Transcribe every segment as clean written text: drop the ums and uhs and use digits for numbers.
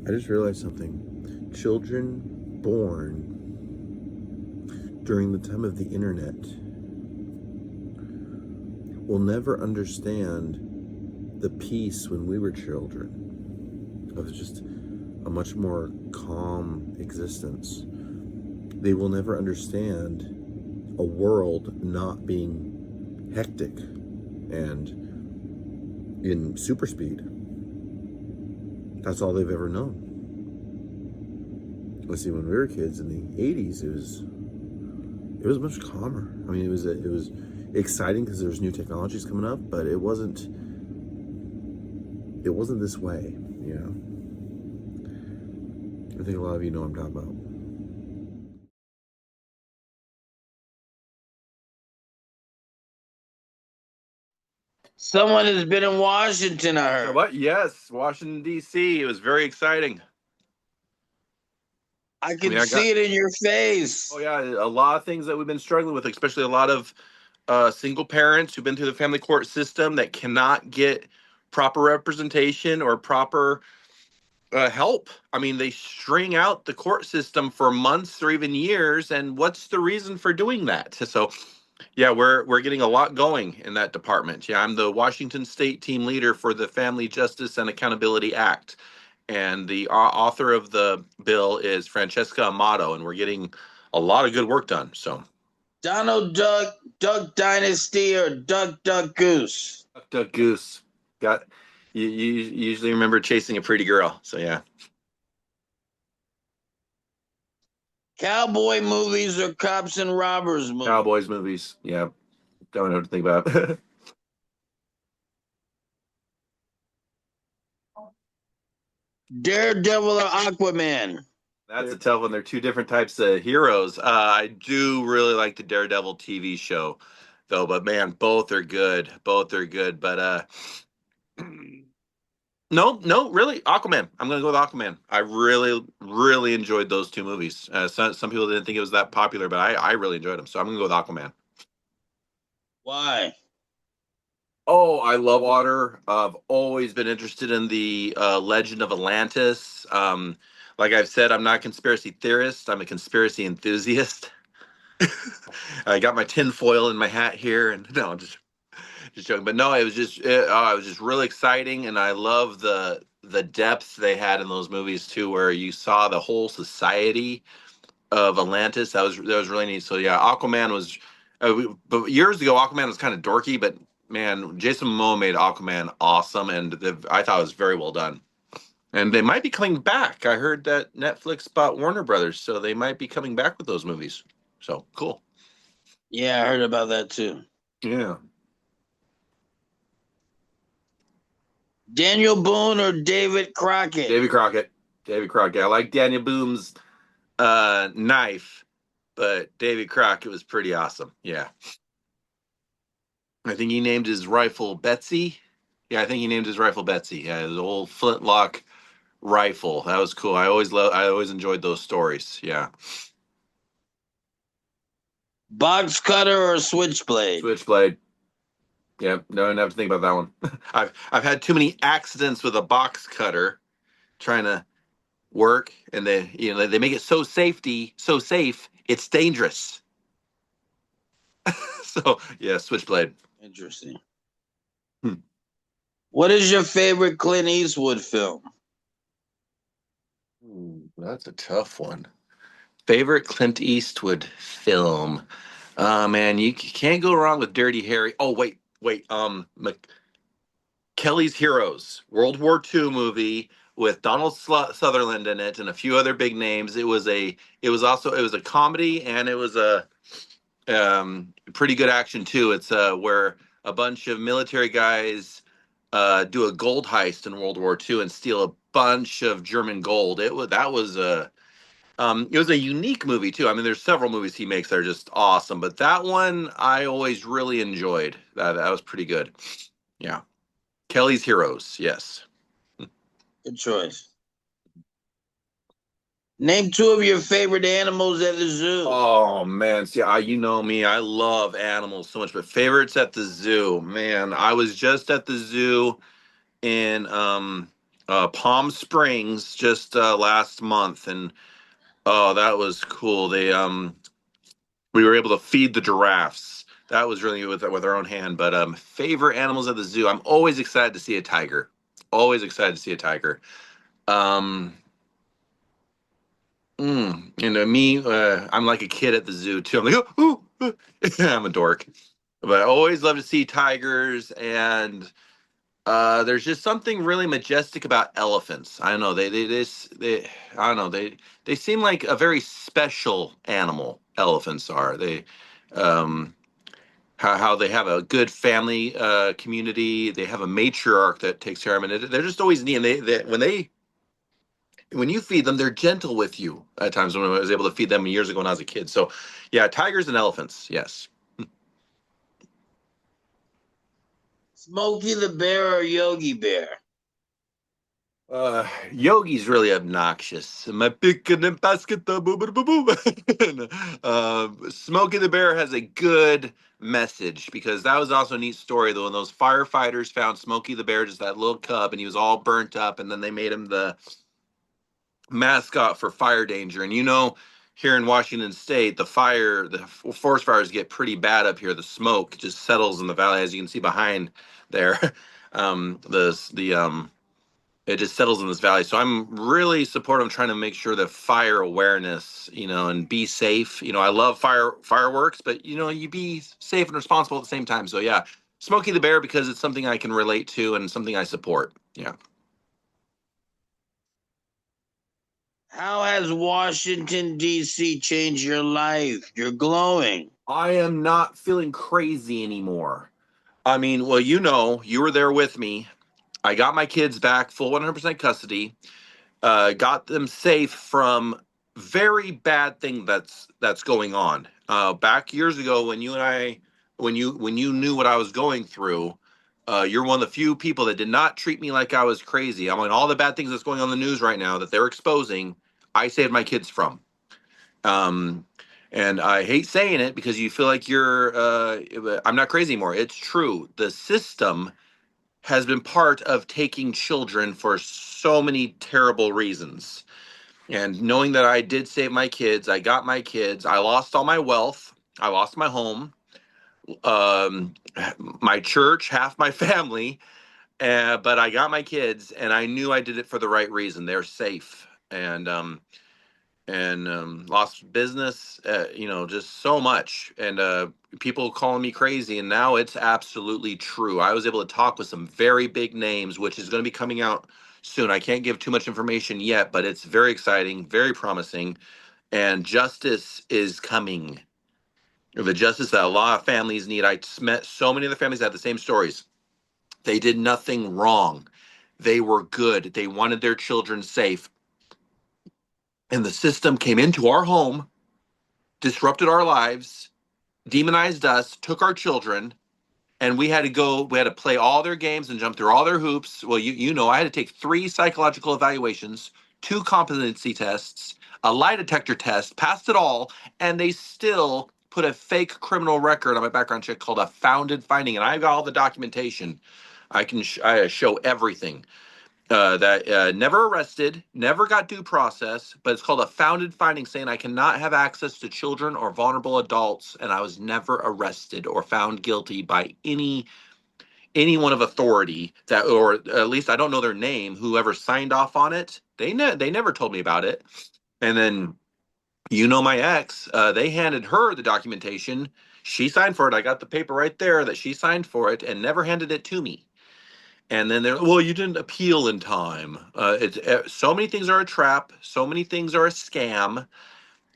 I just realized something. Children born during the time of the internet will never understand the peace when we were children of just a much more calm existence. They will never understand a world not being hectic and in super speed. That's all they've ever known. Let's see, when we were kids in the 80s, it was much calmer. I mean, it was exciting because there was new technologies coming up, but it wasn't this way, you know. I think a lot of you know what I'm talking about. Someone has been in Washington, I heard. What? Yes, Washington, D.C. It was very exciting. I can see it in your face. Oh, yeah, a lot of things that we've been struggling with, especially a lot of single parents who've been through the family court system that cannot get proper representation or proper help. I mean, they string out the court system for months or even years, and what's the reason for doing that? So, yeah, we're getting a lot going in that department. Yeah, I'm the Washington State team leader for the Family Justice and Accountability Act, and the author of the bill is Francesca Amato, and we're getting a lot of good work done. So, Donald Duck, Duck Dynasty, or Duck Duck Goose? Duck Duck Goose. You usually remember chasing a pretty girl. So yeah. Cowboy movies or cops and robbers movies? Cowboys movies. Yeah. Don't know what to think about. Daredevil or Aquaman? That's a tough one. They're two different types of heroes. I do really like the Daredevil TV show, though. But man, both are good. Both are good. But no, really, Aquaman. I'm gonna go with Aquaman. I really enjoyed those two movies. Some people didn't think it was that popular, but I really enjoyed them. So I'm gonna go with Aquaman. Why? Oh, I love water. I've always been interested in the legend of Atlantis. Like I've said, I'm not a conspiracy theorist. I'm a conspiracy enthusiast. I got my tinfoil in my hat here, and no, I'm just joking. But no, it was just really exciting, and I love the depth they had in those movies too, where you saw the whole society of Atlantis. That was really neat. So yeah, Aquaman was. But years ago, Aquaman was kind of dorky, but man, Jason Momoa made Aquaman awesome, and I thought it was very well done. And they might be coming back. I heard that Netflix bought Warner Brothers, so they might be coming back with those movies. So cool. Yeah, I heard about that too. Yeah. Daniel Boone or David Crockett? David Crockett. David Crockett. I like Daniel Boone's knife, but David Crockett was pretty awesome. Yeah. I think he named his rifle Betsy. Yeah, I think he named his rifle Betsy. Yeah, his old flintlock rifle. That was cool. I always enjoyed those stories. Yeah. Box cutter or switchblade? Switchblade. Yeah, no, I didn't have to think about that one. I've had too many accidents with a box cutter trying to work, and they make it so safe, it's dangerous. So yeah, switchblade. Interesting. What is your favorite Clint Eastwood film? Ooh, that's a tough one. Favorite Clint Eastwood film? Man, you can't go wrong with Dirty Harry. Oh wait. Kelly's Heroes, World War II movie with Donald Sutherland in it and a few other big names. It was a comedy, and it was a pretty good action too. It's where a bunch of military guys do a gold heist in World War II and steal a bunch of German gold. It was a unique movie too. I mean, there's several movies he makes that are just awesome, but that one I always really enjoyed. That was pretty good. Yeah. Kelly's Heroes, yes. Good choice. Name two of your favorite animals at the zoo. Oh man, see, you know me, I love animals so much, but favorites at the zoo, man. I was just at the zoo in Palm Springs just last month, and oh, that was cool. We were able to feed the giraffes. That was really with our own hand. But favorite animals at the zoo. I'm always excited to see a tiger. Always excited to see a tiger. Um, me, I'm like a kid at the zoo too. I'm like, oh, ooh, I'm a dork. But I always love to see tigers, and there's just something really majestic about elephants. I don't know. I don't know. They seem like a very special animal. Elephants are. Um, how they have a good family community. They have a matriarch that takes care of them, and they're just always neat. And when you feed them, they're gentle with you at times. When I was able to feed them years ago when I was a kid. So, yeah, tigers and elephants. Yes. Smokey the Bear or Yogi Bear? Yogi's really obnoxious. My picking and basket, boo boo boo boo. Smokey the Bear has a good message because that was also a neat story though. When those firefighters found Smokey the Bear, just that little cub, and he was all burnt up, and then they made him the mascot for fire danger. And here in Washington State, the forest fires get pretty bad up here. The smoke just settles in the valley, as you can see behind there. The it just settles in this valley. So I'm really supportive of trying to make sure that fire awareness, and be safe. I love fireworks, but you be safe and responsible at the same time. So yeah, Smokey the Bear because it's something I can relate to and something I support. Yeah. How has Washington, D.C. changed your life? You're glowing. I am not feeling crazy anymore. I mean, well, you were there with me. I got my kids back full 100% custody. Got them safe from very bad thing that's going on. Back years ago, when you knew what I was going through, you're one of the few people that did not treat me like I was crazy. I mean, all the bad things that's going on in the news right now that they're exposing, I saved my kids from. Um, and I hate saying it because you feel like I'm not crazy anymore. It's true. The system has been part of taking children for so many terrible reasons. And knowing that I did save my kids, I got my kids, I lost all my wealth, I lost my home, um, my church, half my family, but I got my kids, and I knew I did it for the right reason. They're safe, and lost business, just so much, and people calling me crazy, and now it's absolutely true. I was able to talk with some very big names, which is going to be coming out soon. I can't give too much information yet, but it's very exciting, very promising, and justice is coming. The justice that a lot of families need. I met so many of the families that had the same stories. They did nothing wrong. They were good. They wanted their children safe. And the system came into our home, disrupted our lives, demonized us, took our children, and we had to play all their games and jump through all their hoops. Well, I had to take 3 psychological evaluations, 2 competency tests, a lie detector test, passed it all, and they still put a fake criminal record on my background check called a founded finding. And I've got all the documentation. I show everything. That never arrested, never got due process, but it's called a founded finding saying I cannot have access to children or vulnerable adults, and I was never arrested or found guilty by anyone of authority that, or at least I don't know their name, whoever signed off on it. They never told me about it. And then my ex, they handed her the documentation. She signed for it. I got the paper right there that she signed for it and never handed it to me. And then well, you didn't appeal in time. It's so many things are a trap. So many things are a scam.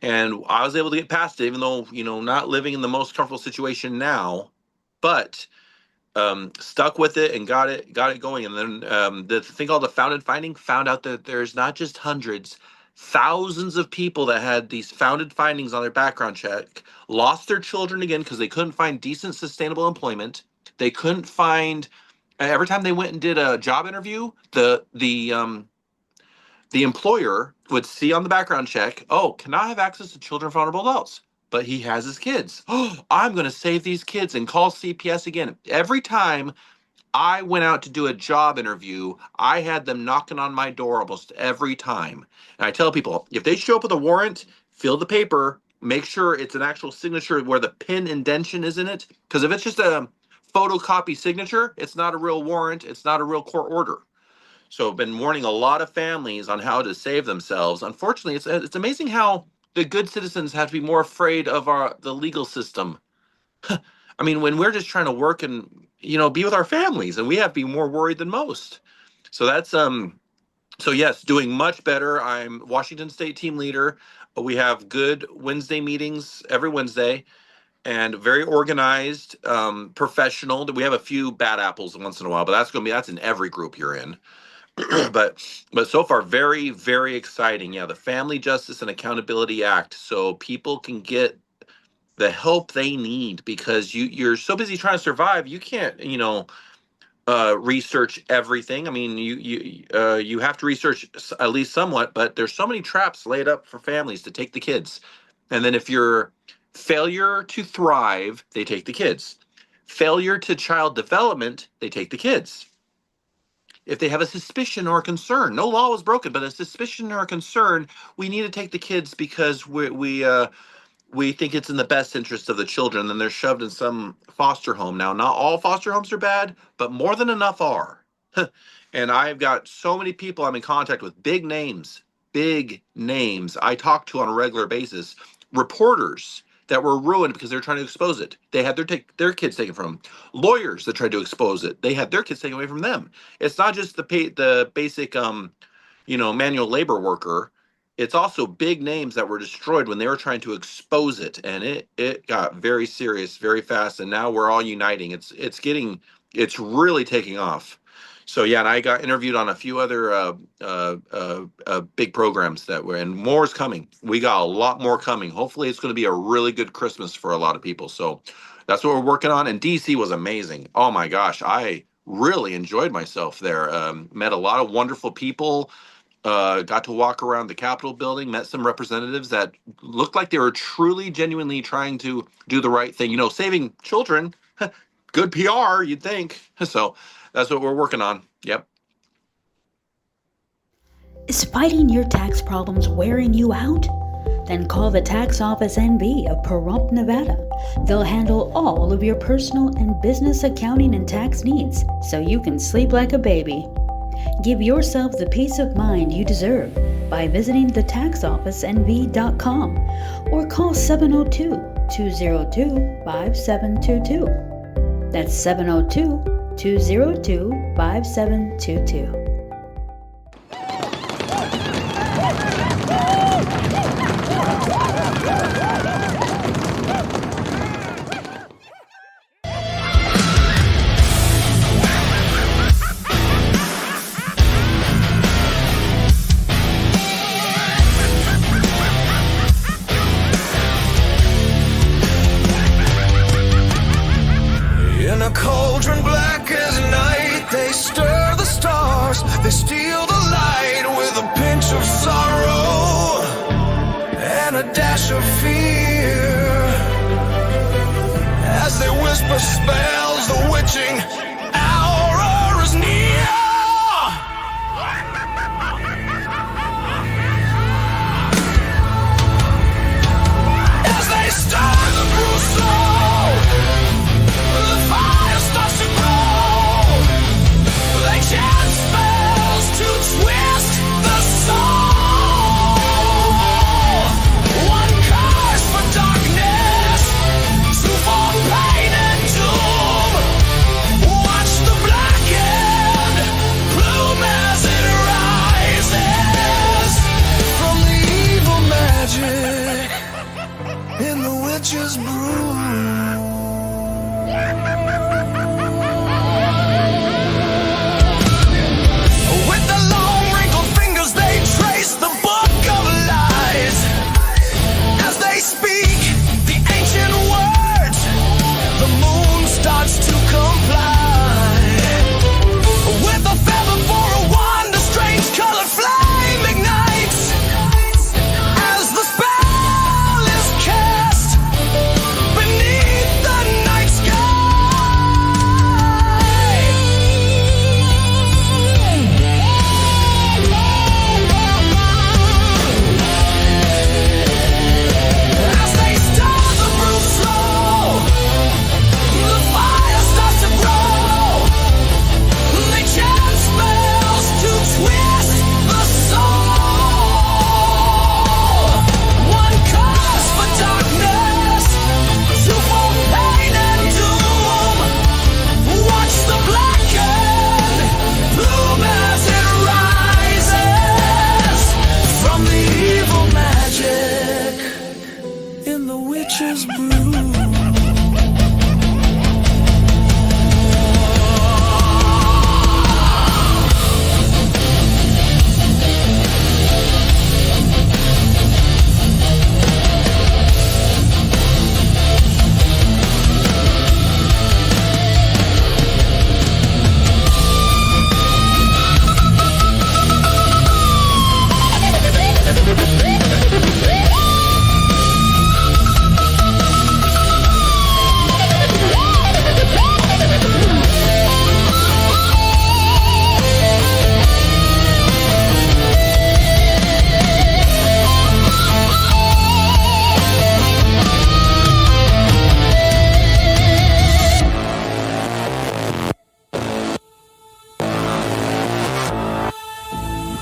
And I was able to get past it, even though not living in the most comfortable situation now, but stuck with it and got it going. And then the thing called the founded finding found out that there's not just hundreds, thousands of people that had these founded findings on their background check, lost their children again because they couldn't find decent, sustainable employment. They couldn't find. Every time they went and did a job interview, the employer would see on the background check, oh, cannot have access to children, vulnerable adults, but he has his kids. Oh, I'm going to save these kids and call CPS again. Every time I went out to do a job interview. I had them knocking on my door almost every time. And I tell people, if they show up with a warrant, fill the paper, make sure it's an actual signature where the pin indentation is in it. Because if it's just a photocopy signature, it's not a real warrant. It's not a real court order. So I've been warning a lot of families on how to save themselves. Unfortunately, it's amazing how the good citizens have to be more afraid of the legal system. I mean, when we're just trying to work and be with our families, and we have to be more worried than most. So that's so yes, doing much better. I'm Washington State team leader. We have good Wednesday meetings every Wednesday, and very organized, professional. We have a few bad apples once in a while, but that's in every group you're in. but so far, very, very exciting. Yeah, the Family Justice and Accountability Act, so people can get the help they need, because you're so busy trying to survive, you can't research everything. I mean, you have to research at least somewhat, but there's so many traps laid up for families to take the kids. And then if you're failure to thrive, they take the kids. Failure to child development, they take the kids. If they have a suspicion or a concern, no law was broken, but a suspicion or a concern, we need to take the kids because we think it's in the best interest of the children. Then they're shoved in some foster home. Now, not all foster homes are bad, but more than enough are. And I've got so many people I'm in contact with, big names I talk to on a regular basis, reporters that were ruined because they're trying to expose it. They had their kids taken from them. Lawyers that tried to expose it. They had their kids taken away from them. It's not just the basic, manual labor worker. It's also big names that were destroyed when they were trying to expose it, and it got very serious very fast. And now we're all uniting. It's really taking off. So yeah, and I got interviewed on a few other big programs and more is coming. We got a lot more coming. Hopefully, it's going to be a really good Christmas for a lot of people. So that's what we're working on. And DC was amazing. Oh my gosh, I really enjoyed myself there. Met a lot of wonderful people. Got to walk around the Capitol building, met some representatives that looked like they were truly, genuinely trying to do the right thing. Saving children, good PR, you'd think. So that's what we're working on. Yep. Is fighting your tax problems wearing you out? Then call the Tax Office NB of Pahrump, Nevada. They'll handle all of your personal and business accounting and tax needs so you can sleep like a baby. Give yourself the peace of mind you deserve by visiting thetaxofficenv.com or call 702-202-5722. That's 702-202-5722. In a cauldron black as night, they stir the stars, they steal the light with a pinch of sorrow and a dash of fear. As they whisper spells, the witching hour is near. As they stir the bruised soul, the fire starts to grow. They chant spells to twist the soul. One curse for darkness, two for pain and doom. Watch the blackened plume as it rises from the evil magic in the witch's brew. With the long wrinkled fingers they trace the book of lies. As they speak the ancient words, the moon starts to comply. With a feather for a wand, a strange colored flame ignites. As the spell is cast beneath witch's brew.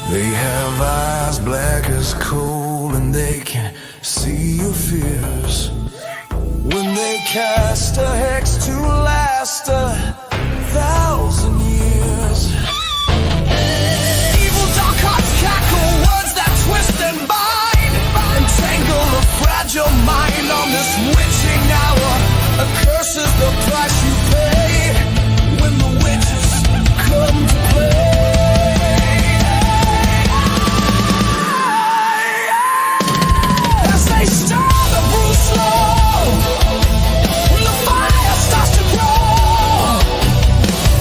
They have eyes black as coal and they can see your fears. When they cast a hex to last 1,000 years. Evil dark hearts cackle words that twist and bind, entangle a fragile mind on this witching hour. A curse is the price you pay when the witches come to play. They stir the brew slow. When the fire starts to grow,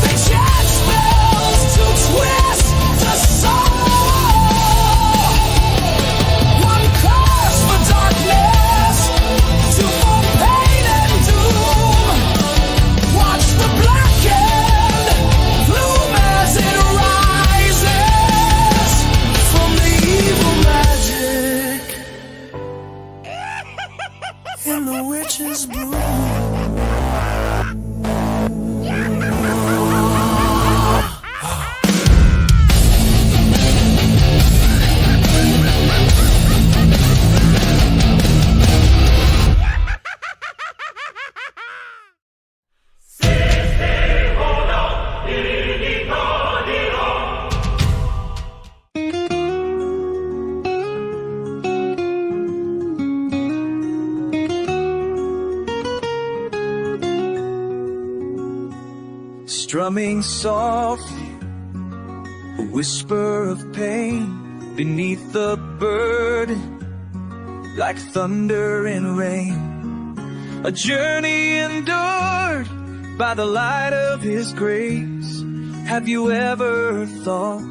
they chant spells to twist the soul. One curse for darkness, two for pain and doom. Watch the blackened bloom as it rises from the evil magic in the witch's brew. Strumming softly, a whisper of pain beneath the burden, like thunder and rain. A journey endured by the light of His grace. Have you ever thought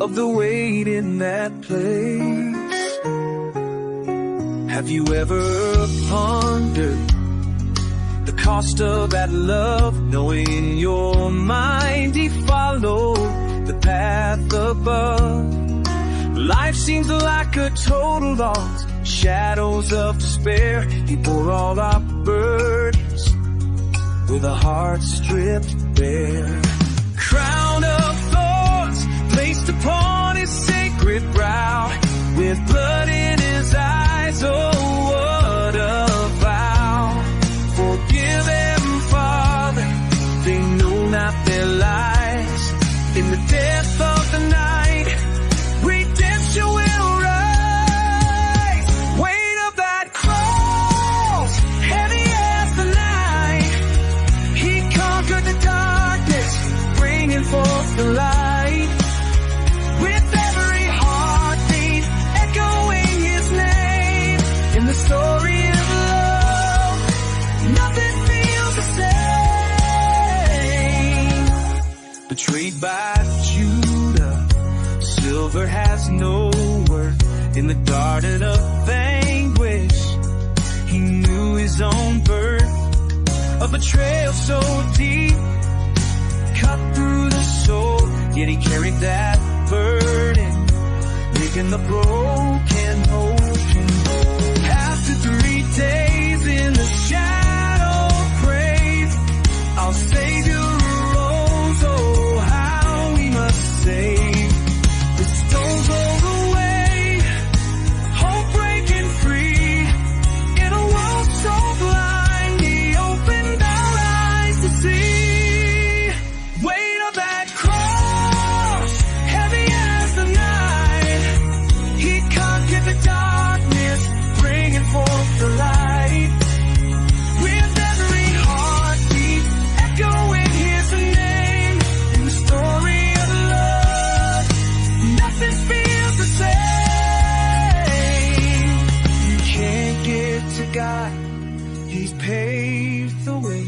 of the weight in that place? Have you ever pondered the cost of that love, knowing in your mind He followed the path above? Life seems like a total loss, shadows of despair. He bore all our burdens with a heart stripped bare. Crown of thorns placed upon His sacred brow, with blood in His eyes, oh what a vow. Forgive them, Father, they know not their lives. In the depth of the night, redemption will rise. Weight of that cross, heavy as the night. He conquered the darkness, bringing forth the light. With every heartbeat, echoing His name. In the story of love, nothing feels the same. Betrayed by Judah, silver has no worth. In the garden of anguish, He knew His own birth. A betrayal so deep, cut through the soul, yet He carried that burden, making the broken whole. After 3 days in the shadow of praise, our Savior arose. Oh, how we must save. The stones rolled away, hope breaking He's paved the way.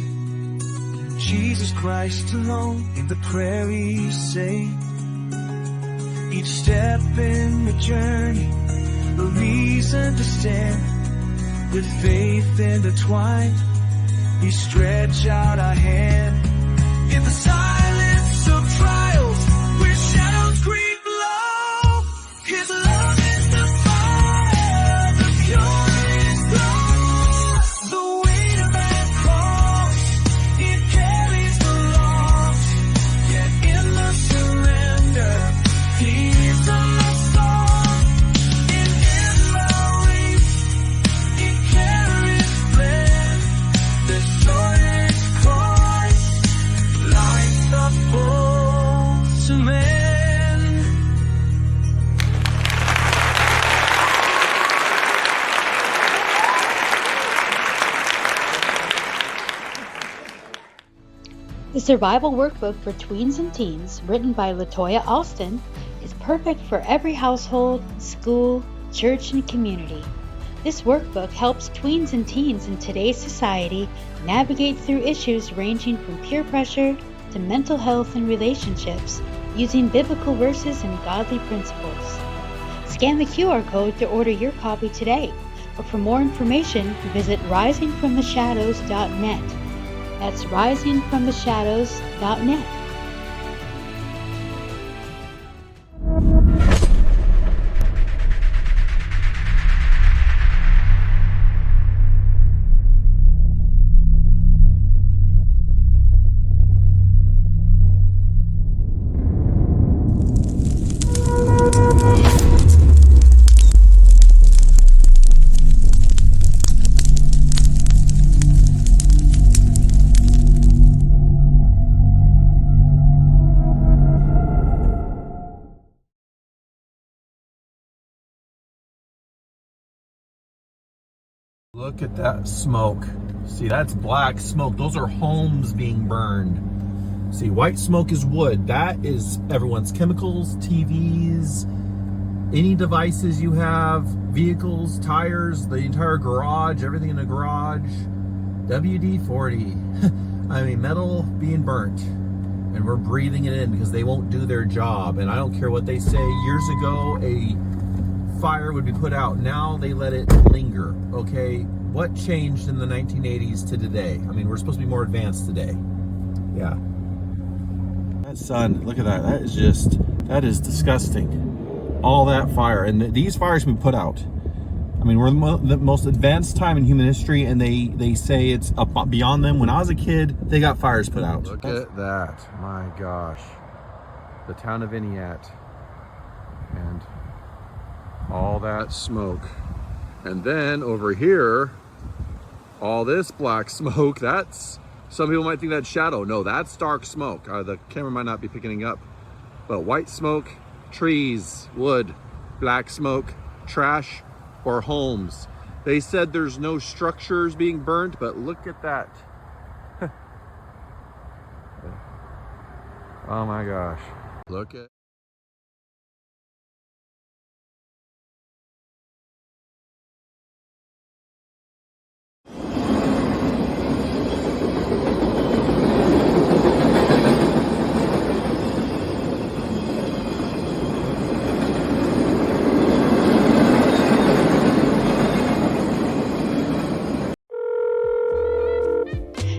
Jesus Christ alone in the prairie saved. Each step in the journey, a reason to stand. With faith intertwined, we stretch out our hand. In the silence of trials, where shadows creep low, His love is the fire, the pure is glow. The weight of that cross, it carries the loss. Yet in the surrender, He's the song. In the race, it carries blessed. The joy is Christ, like the bones of man. The Survival Workbook for Tweens and Teens, written by Latoya Alston, is perfect for every household, school, church, and community. This workbook helps tweens and teens in today's society navigate through issues ranging from peer pressure to mental health and relationships, using biblical verses and godly principles. Scan the QR code to order your copy today, or for more information, visit risingfromtheshadows.net. That's risingfromtheshadows.net. Look at that smoke. See, that's black smoke. Those are homes being burned. See, white smoke is wood. That is everyone's chemicals, TVs, any devices you have, vehicles, tires, the entire garage, everything in the garage. WD-40. I mean, metal being burnt. And we're breathing it in because they won't do their job. And I don't care what they say. Years ago, a fire would be put out. Now they let it linger. Okay, what changed in the 1980s to today? I mean, we're supposed to be more advanced today. Yeah. That sun, look at that. That is disgusting. All that fire. And these fires have been put out. I mean, we're the most advanced time in human history, and they say it's up beyond them. When I was a kid, they got fires put out. Look at that. My gosh. The town of Iniat. And all that smoke. And then over here, all this black smoke, that's, some people might think that's shadow. No, that's dark smoke. The camera might not be picking it up. But white smoke, trees, wood, black smoke, trash, or homes. They said there's no structures being burnt, but look at that. Oh my gosh. Look at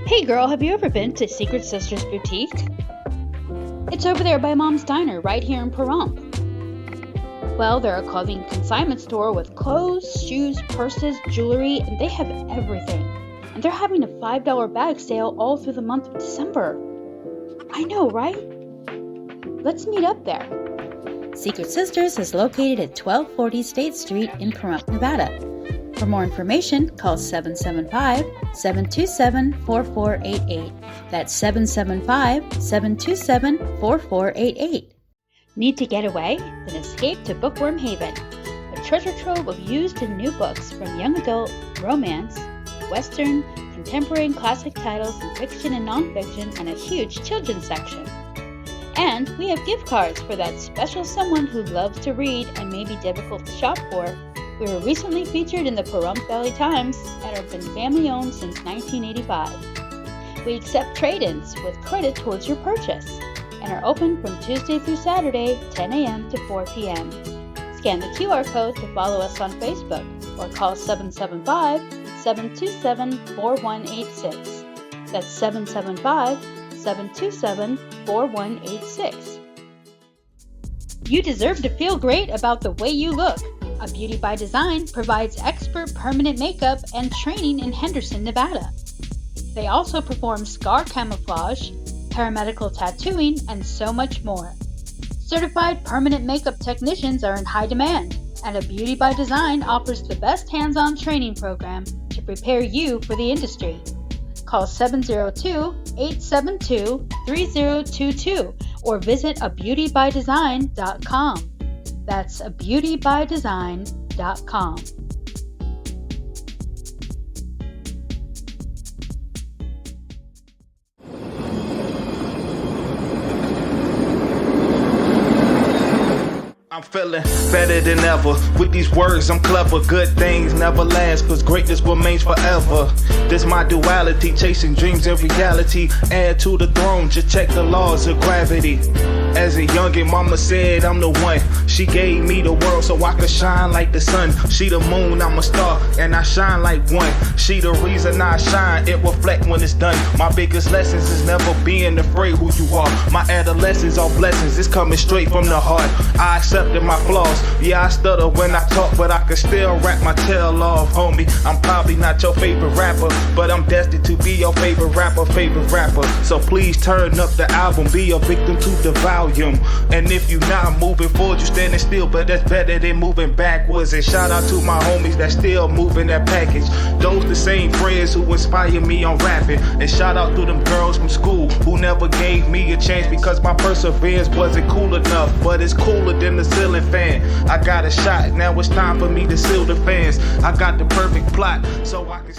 Hey girl, have you ever been to Secret Sisters Boutique? It's over there by Mom's Diner, right here in Pahrump. Well, they're a clothing consignment store with clothes, shoes, purses, jewelry, and they have everything. And they're having a $5 bag sale all through the month of December. I know, right? Let's meet up there. Secret Sisters is located at 1240 State Street in Pahrump, Nevada. For more information, call 775-727-4488. That's 775-727-4488. Need to get away? Then escape to Bookworm Haven, a treasure trove of used and new books from young adult, romance, Western, contemporary and classic titles in fiction and nonfiction, and a huge children's section. And we have gift cards for that special someone who loves to read and may be difficult to shop for. We were recently featured in the Pahrump Valley Times and have been family-owned since 1985. We accept trade-ins with credit towards your purchase and are open from Tuesday through Saturday, 10 a.m. to 4 p.m. Scan the QR code to follow us on Facebook or call 775-727-4186. That's 775-727-4186. You deserve to feel great about the way you look. A Beauty by Design provides expert permanent makeup and training in Henderson, Nevada. They also perform scar camouflage, paramedical tattooing, and so much more. Certified permanent makeup technicians are in high demand, and A Beauty by Design offers the best hands-on training program to prepare you for the industry. Call 702-872-3022 or visit abeautybydesign.com. That's abeautybydesign.com. I'm feeling better than ever. With these words, I'm clever. Good things never last, cause greatness remains forever. This my duality, chasing dreams and reality. Add to the throne, just check the laws of gravity. As a youngin', mama said I'm the one. She gave me the world so I could shine like the sun. She the moon, I'm a star, and I shine like one. She the reason I shine, it reflect when it's done. My biggest lessons is never being afraid who you are. My adolescence are blessings, it's coming straight from the heart. I accepted my flaws, yeah I stutter when I talk, but I can still rap my tail off, homie. I'm probably not your favorite rapper, but I'm destined to be your favorite rapper. So please turn up the album, be a victim to the volume. And if you not moving forward, you standing still, but that's better than moving backwards. And shout out to my homies that still moving that package. Those the same friends who inspire me on rapping. And shout out to them girls from school who never gave me a chance because my perseverance wasn't cool enough. But it's cooler than the ceiling fan. I got a shot, now it's time for me to seal the fans. I got the perfect plot, so I can